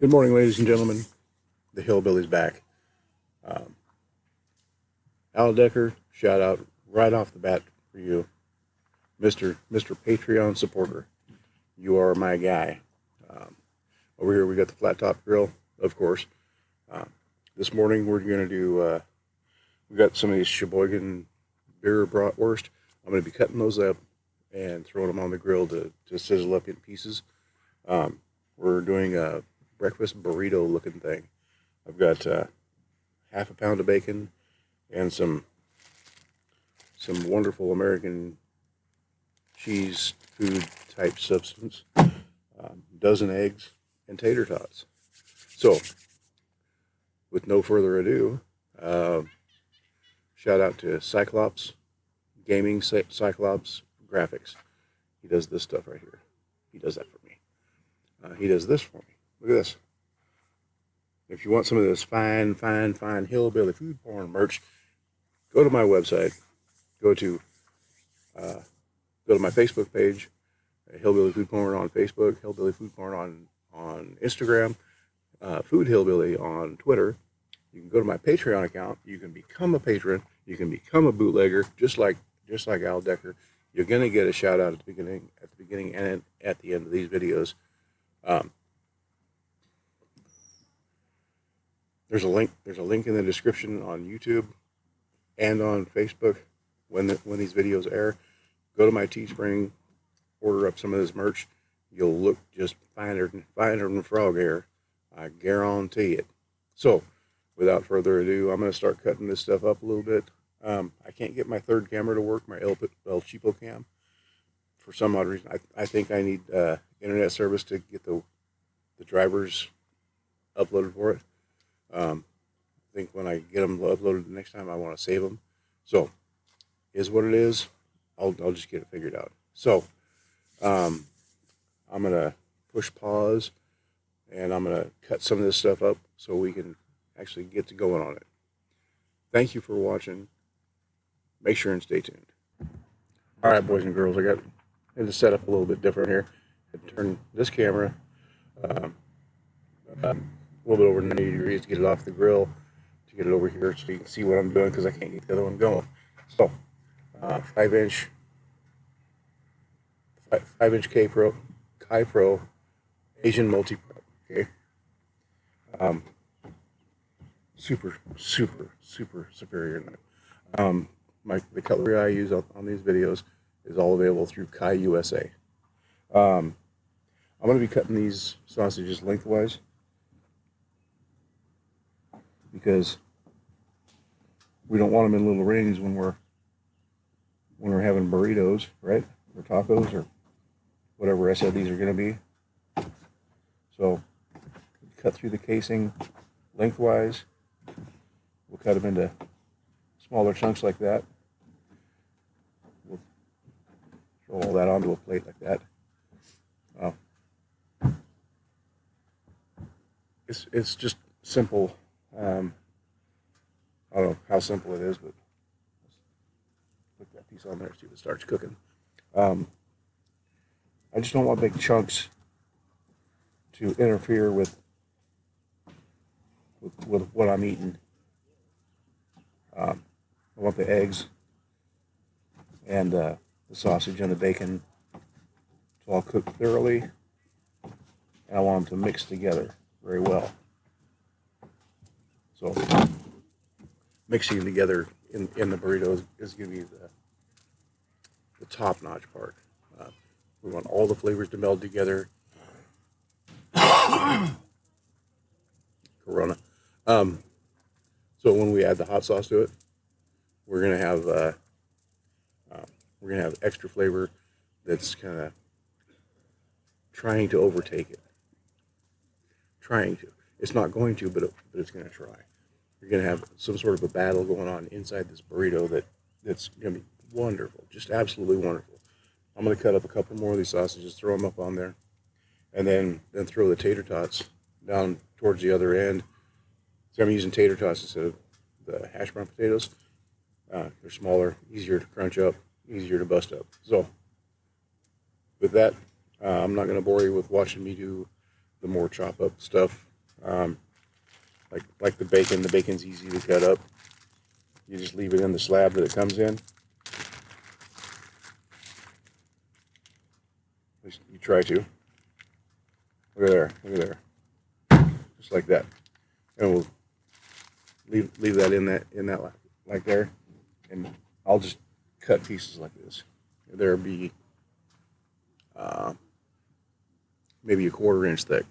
Good morning, ladies and gentlemen. The Hillbilly's back. Um, Al Decker, shout out right off the bat for you, Mr. Patreon supporter. You are my guy. Um, Over here we got the flat top grill, of course. Uh, this morning we're gonna do. We got some of these Sheboygan beer bratwurst. I'm gonna be cutting those up and throwing them on the grill to sizzle up in pieces. We're doing a breakfast burrito looking thing. I've got half a pound of bacon and some wonderful American cheese food type substance, dozen eggs, and tater tots. So, with no further ado, uh, shout out to Cyclops Gaming, Cyclops Graphics. He does this stuff right here. He does that for me. He does this for me. Look at this. If you want some of this fine hillbilly food porn merch, go to my website. Go to my Facebook page, Hillbilly Food Porn on Facebook, Hillbilly Food Porn on Instagram, Food Hillbilly on Twitter. You can go to my Patreon account. You can become a patron. You can become a bootlegger, just like Al Decker. You're gonna get a shout out at the beginning, and at the end of these videos. There's a link in the description on YouTube and on Facebook when these videos air. Go to my Teespring, order up some of this merch. You'll look just finer than frog hair. I guarantee it. So, without further ado, I'm going to start cutting this stuff up a little bit. I can't get my third camera to work, my El Cheapo cam. For some odd reason, I think I need internet service to get the drivers uploaded for it. I think when I get them uploaded the next time, I want to save them. So, is what it is. I'll just get it figured out. So, I'm gonna push pause, and I'm gonna cut some of this stuff up so we can actually get to going on it. Thank you for watching. Make sure and stay tuned. All right, boys and girls, I got to set up a little bit different here. I turn this camera a little bit over 90 degrees to get it off the grill, to get it over here so you can see what I'm doing, because I can't get the other one going. So, 5-inch Kai Pro Asian multi prep. Okay, super superior. The cutlery I use on these videos is all available through Kai USA. I'm going to be cutting these sausages lengthwise, because we don't want them in little rings when we're having burritos, right? Or tacos, or whatever I said these are going to be. So, cut through the casing lengthwise. We'll cut them into smaller chunks like that. We'll throw all that onto a plate like that. It's just simple. I don't know how simple it is, but put that piece on there, see if it starts cooking. I just don't want big chunks to interfere with what I'm eating. I want the eggs and the sausage and the bacon to all cook thoroughly, and I want them to mix together very well. So, mixing them together in the burrito is going to be the top-notch part. We want all the flavors to meld together. Corona. So when we add the hot sauce to it, we're gonna have extra flavor that's kind of trying to overtake it. Trying to. It's not going to, but it's going to try. You're going to have some sort of a battle going on inside this burrito that's going to be wonderful, just absolutely wonderful. I'm going to cut up a couple more of these sausages, throw them up on there, and then throw the tater tots down towards the other end. So I'm using tater tots instead of the hash brown potatoes. They're smaller, easier to crunch up, easier to bust up. So with that, I'm not going to bore you with watching me do the more chop up stuff. Um, like the bacon's easy to cut up. You just leave it in the slab that it comes in. At least you try to. Look at there, just like that. And we'll leave that in that like there, and I'll just cut pieces like this. There'll be maybe a 1/4 inch thick.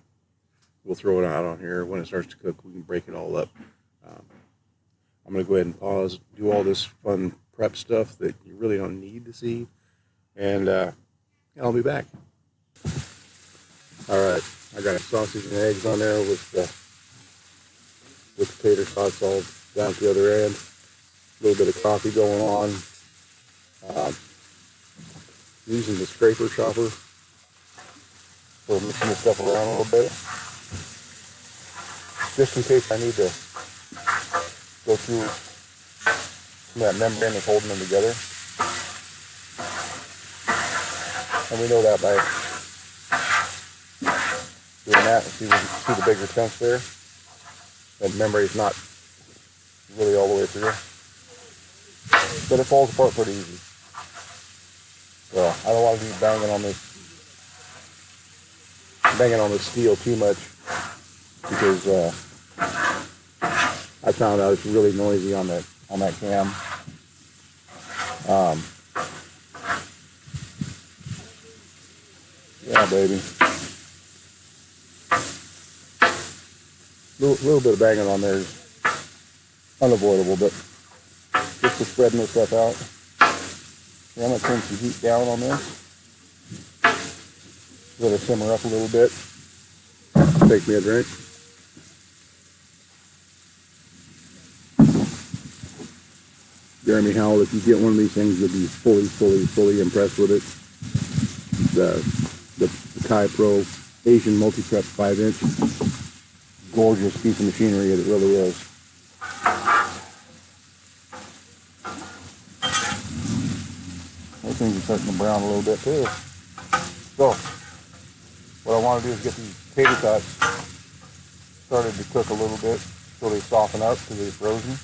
We'll throw it out on here. When it starts to cook, we can break it all up. I'm going to go ahead and pause, do all this fun prep stuff that you really don't need to see, and I'll be back. All right, I got sausage and eggs on there with tater sauce all down at the other end. A little bit of coffee going on. Using the scraper chopper for mixing this stuff around a little bit, just in case I need to go through some of that membrane that's holding them together. And we know that by doing that. See the bigger chunks there? That membrane's not really all the way through. But it falls apart pretty easy. So I don't want to be banging on this steel too much, because I found out it's really noisy on that cam. Yeah, baby. Little bit of banging on there is unavoidable, but just for spreading this stuff out. Yeah, I'm going to turn some heat down on this. Let it simmer up a little bit. Take me a drink. Jeremy Howell, if you get one of these things, you'll be fully impressed with it. The Kai Pro Asian Multi-Prep 5-inch. Gorgeous piece of machinery, it really is. Those things are starting to brown a little bit too. So, what I want to do is get these tater tots started to cook a little bit so they soften up because they're frozen.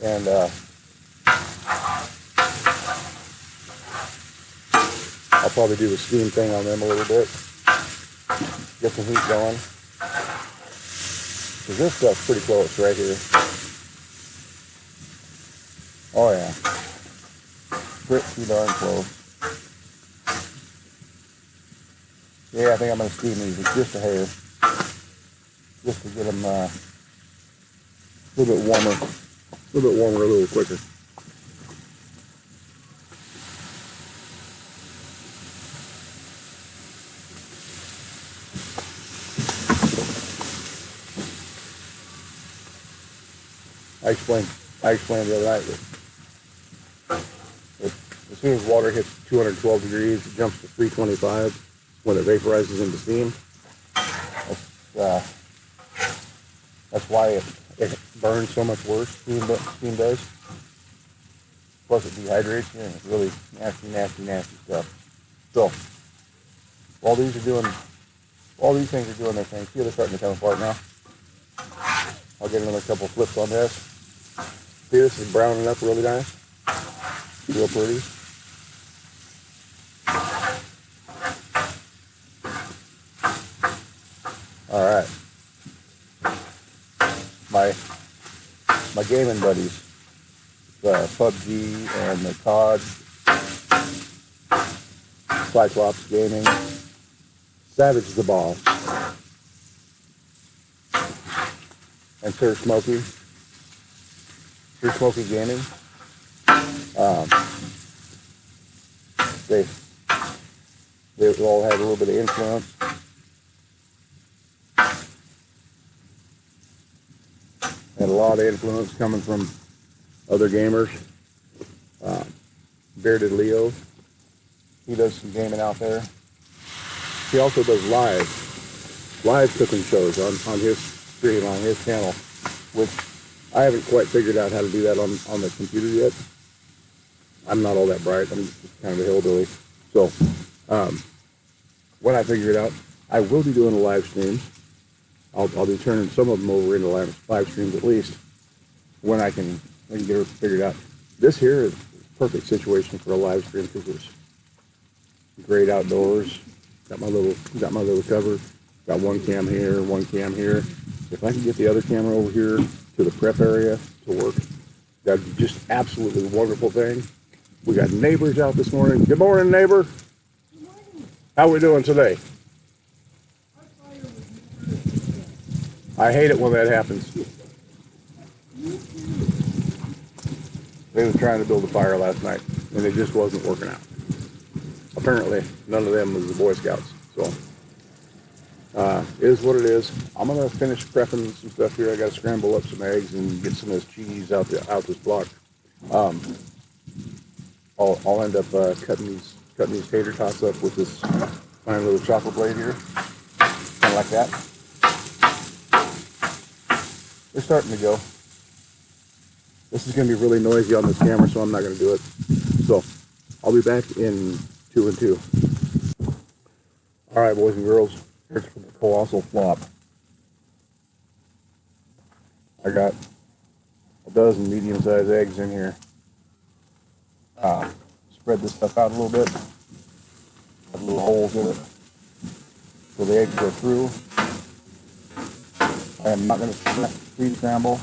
And I'll probably do the steam thing on them a little bit. Get some heat going. Because this stuff's pretty close right here. Oh yeah. Pretty darn close. Yeah, I think I'm going to steam these just a hair. Just to get them a little bit warmer. A little quicker. I explained the other night that as soon as water hits 212 degrees, it jumps to 325 when it vaporizes into steam. That's why it burns so much worse, steam does. Plus it dehydrates you, and it's really nasty stuff. So, while these things are doing their thing, see, they're starting to come apart now. I'll get another couple flips on this. See, this is browning up really nice. Real pretty. All right. My gaming buddies, the PUBG and the COD, Cyclops Gaming, Savage the Boss, and Sir Smokey Gaming. They all had a little bit of influence. And a lot of influence coming from other gamers. Bearded Leo, he does some gaming out there. He also does live cooking shows on his stream, on his channel, which I haven't quite figured out how to do that on the computer yet. I'm not all that bright. I'm just kind of a hillbilly. So when I figure it out, I will be doing a live stream I'll be turning some of them over into live streams at least when I can get it figured out. This here is a perfect situation for a live stream because it's great outdoors. Got my little cover. Got one cam here, one cam here. If I can get the other camera over here to the prep area to work, that'd be just absolutely wonderful thing. We got neighbors out this morning. Good morning, neighbor. Good morning. How we doing today? I hate it when that happens. They were trying to build a fire last night, and it just wasn't working out. Apparently, none of them was the Boy Scouts. So, it is what it is. I'm gonna finish prepping some stuff here. I got to scramble up some eggs and get some of this cheese out this block. I'll end up cutting these tater tots up with this fine little chopper blade here, kind of like that. They're starting to go. This is going to be really noisy on this camera, so I'm not going to do it. So I'll be back in 2 and 2. All right, boys and girls, here's the colossal flop. I got a dozen medium-sized eggs in here. Spread this stuff out a little bit. Have little holes in it so the eggs go through. I am not going to pre-scramble.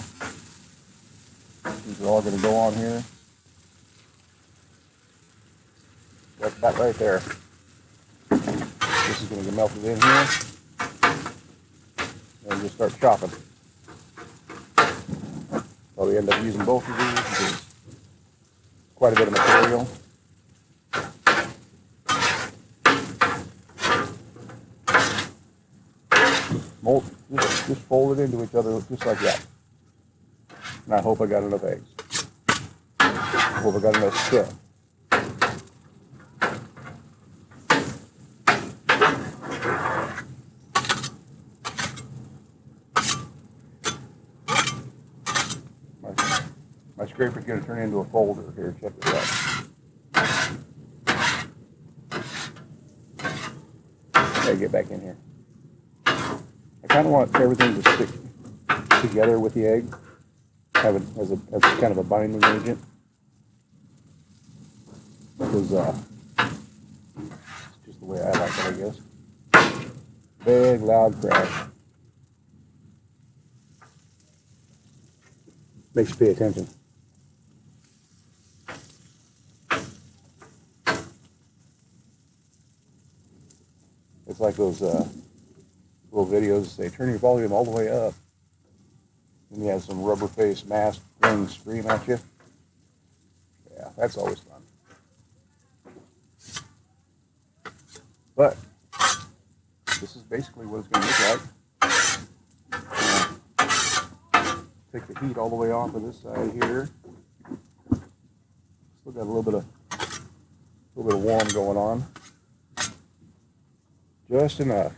These are all going to go on here. That's that right there. This is going to get melted in here. And just start chopping. Probably end up using both of these because it's quite a bit of material. Just fold it into each other just like that. And I hope I got enough eggs. I hope I got enough stuff. My scraper's going to turn into a folder here. Check this out. Okay, get back in here. I kind of want everything to stick together with the egg. Have it as kind of a binding agent. Because it's just the way I like it, I guess. Big, loud crash. Makes you pay attention. It's like those little videos that say, turn your volume all the way up. And you have some rubber face mask thing scream at you. Yeah, that's always fun. But this is basically what it's going to look like. Take the heat all the way off of this side here. Still got a little bit of warm going on. Just enough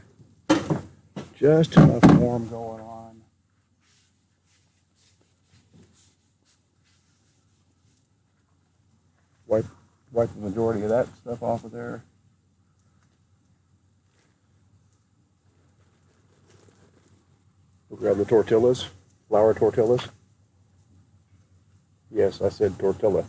warm going on. Wipe the majority of that stuff off of there. We'll grab the tortillas, flour tortillas. Yes, I said tortilla.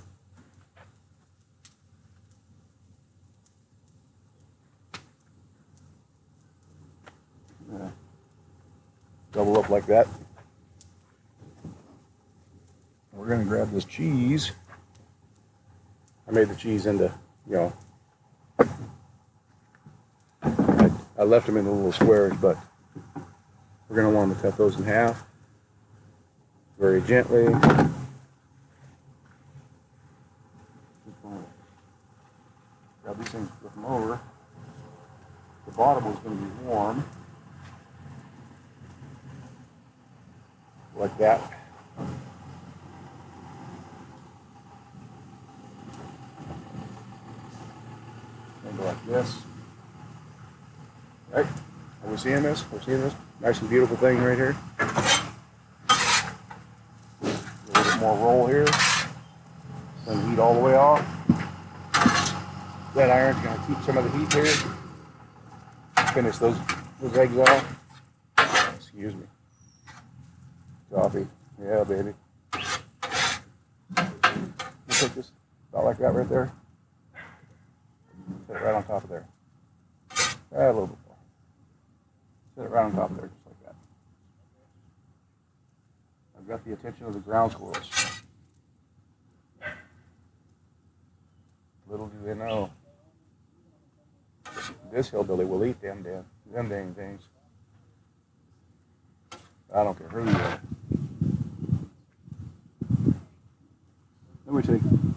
Double up like that. We're going to grab this cheese. I made the cheese into, I left them in the little squares, but we're going to want to cut those in half very gently. Grab these things, flip them over. The bottom is going to be warm. Like that. And go like this. Right? Are we seeing this? We're seeing this nice and beautiful thing right here. A little bit more roll here. Turn the heat all the way off. That iron's going to keep some of the heat here. Finish those eggs off. Excuse me. Coffee. Yeah, baby. You take this about like that right there. Set it right on top of there. A little bit more. Set it right on top of there, just like that. I've got the attention of the ground squirrels. Little do they know, this hillbilly will eat them dang things. I don't care who you are. Let me tell you,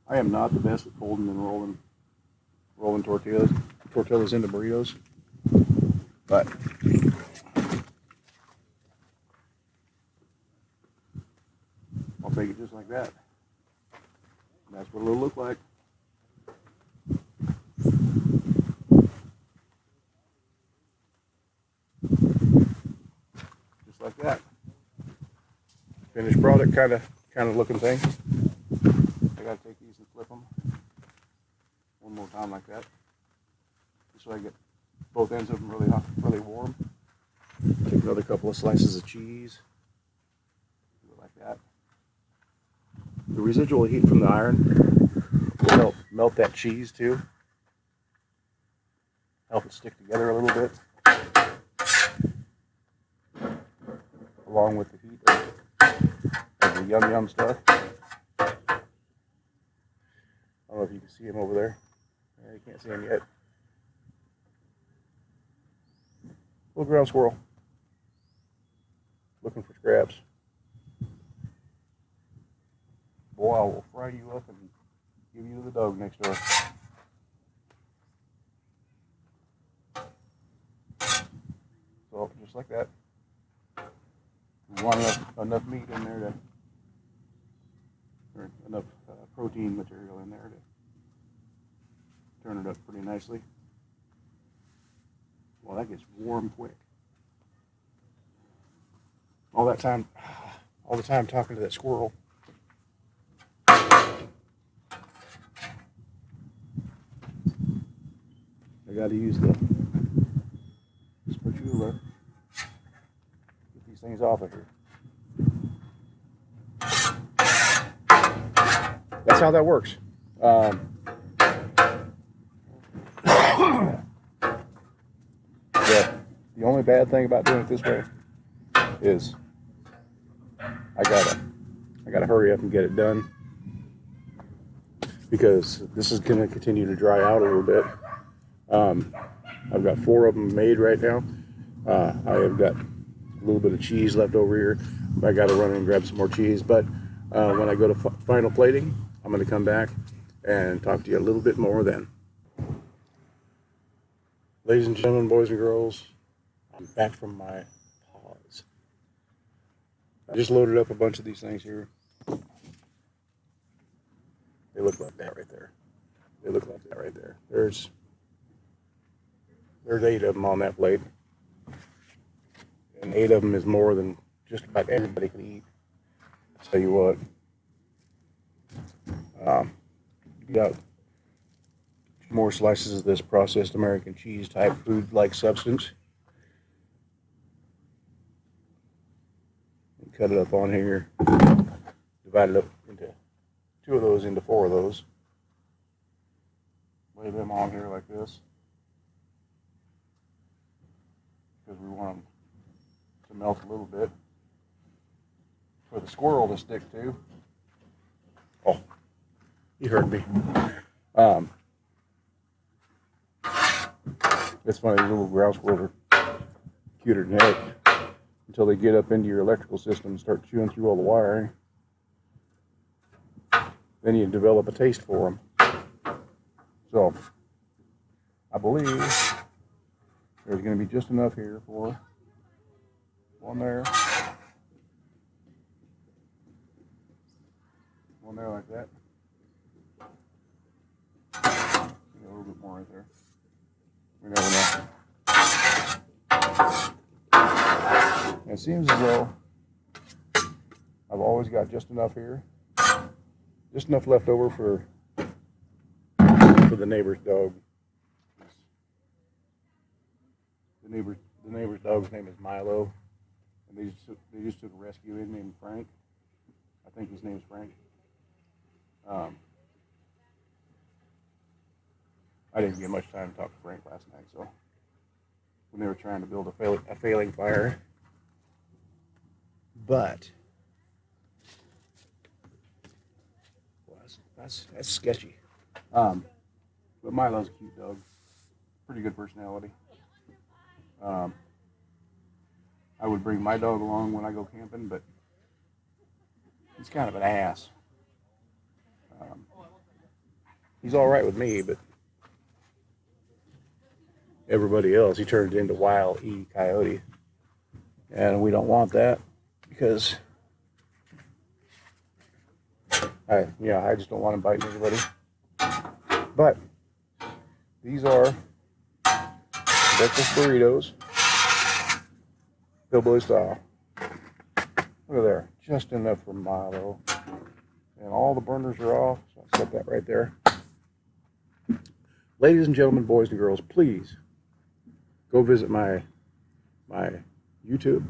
I am not the best at folding and rolling tortillas into burritos, but I'll take it just like that. That's what it'll look like. Just like that. Finished product kind of looking thing. I gotta take these and flip them one more time like that, just so I get both ends of them really hot, really warm. Take another couple of slices of cheese. Do it like that. The residual heat from the iron will help melt that cheese too. Help it stick together a little bit. Along with the heat of the yum stuff. I don't know if you can see him over there. Yeah, you can't see him yet. Little ground squirrel. Looking for scraps. Boy, I will fry you up and give you to the dog next door. So, just like that. We want enough meat in there to, or enough protein material in there to turn it up pretty nicely. Well, that gets warm quick. All the time talking to that squirrel. I got to use the spatula. Get these things off of here. That's how that works. The only bad thing about doing it this way is I gotta hurry up and get it done, because this is gonna continue to dry out a little bit. I've got 4 of them made right now. I have got a little bit of cheese left over here. I gotta run and grab some more cheese, but when I go to final plating, I'm gonna come back and talk to you a little bit more then. Ladies and gentlemen, boys and girls, I'm back from my pause. I just loaded up a bunch of these things here. They look like that right there. They look like that right there. There's 8 of them on that plate. And 8 of them is more than just about everybody can eat. I'll tell you what. You got more slices of this processed American cheese type food-like substance. And cut it up on here. Divide it up into 2 of those into 4 of those. Lay them on here like this, because we want them to melt a little bit for the squirrel to stick to. Oh, you heard me. It's funny, these little ground squirrels are cuter than heck until they get up into your electrical system and start chewing through all the wiring. Then you develop a taste for them. So, I believe there's going to be just enough here for one there, one there like that. A little bit more right there. We never know. And it seems as though I've always got just enough here, just enough left over for the neighbor's dog. The the neighbor's dog's name is Milo, and they just took a rescue in named Frank. I think his name's Frank. I didn't get much time to talk to Frank last night, so when they were trying to build a failing fire, but well, that's sketchy. But Milo's a cute dog, pretty good personality. Um, I would bring my dog along when I go camping, but he's kind of an ass. He's all right with me, but everybody else, he turns into Wild E. Coyote. And we don't want that because I just don't want him biting anybody. But these are breakfast burritos, Hillbilly style. Look at there, just enough for Milo. And all the burners are off, so I'll set that right there. Ladies and gentlemen, boys and girls, please go visit my YouTube,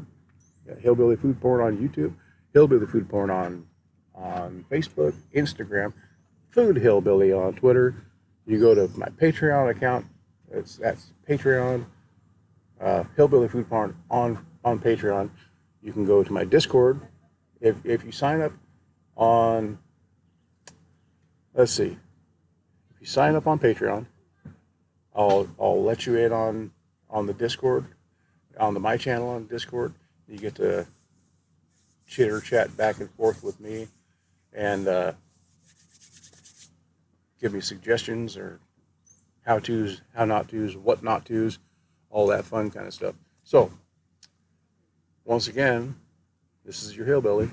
Hillbilly Food Porn on YouTube, Hillbilly Food Porn on Facebook, Instagram, Food Hillbilly on Twitter. You go to my Patreon account. That's Patreon, Hillbilly Food Porn on Patreon. You can go to my Discord. If you sign up on, let's see, if you sign up on Patreon, I'll let you in on the Discord, on my channel on Discord. You get to chitter chat back and forth with me and give me suggestions or how to's, how not to's, what not to's, all that fun kind of stuff. So, once again, this is your Hillbilly,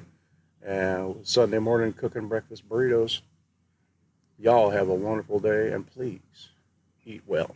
and Sunday morning cooking breakfast burritos. Y'all have a wonderful day, and please eat well.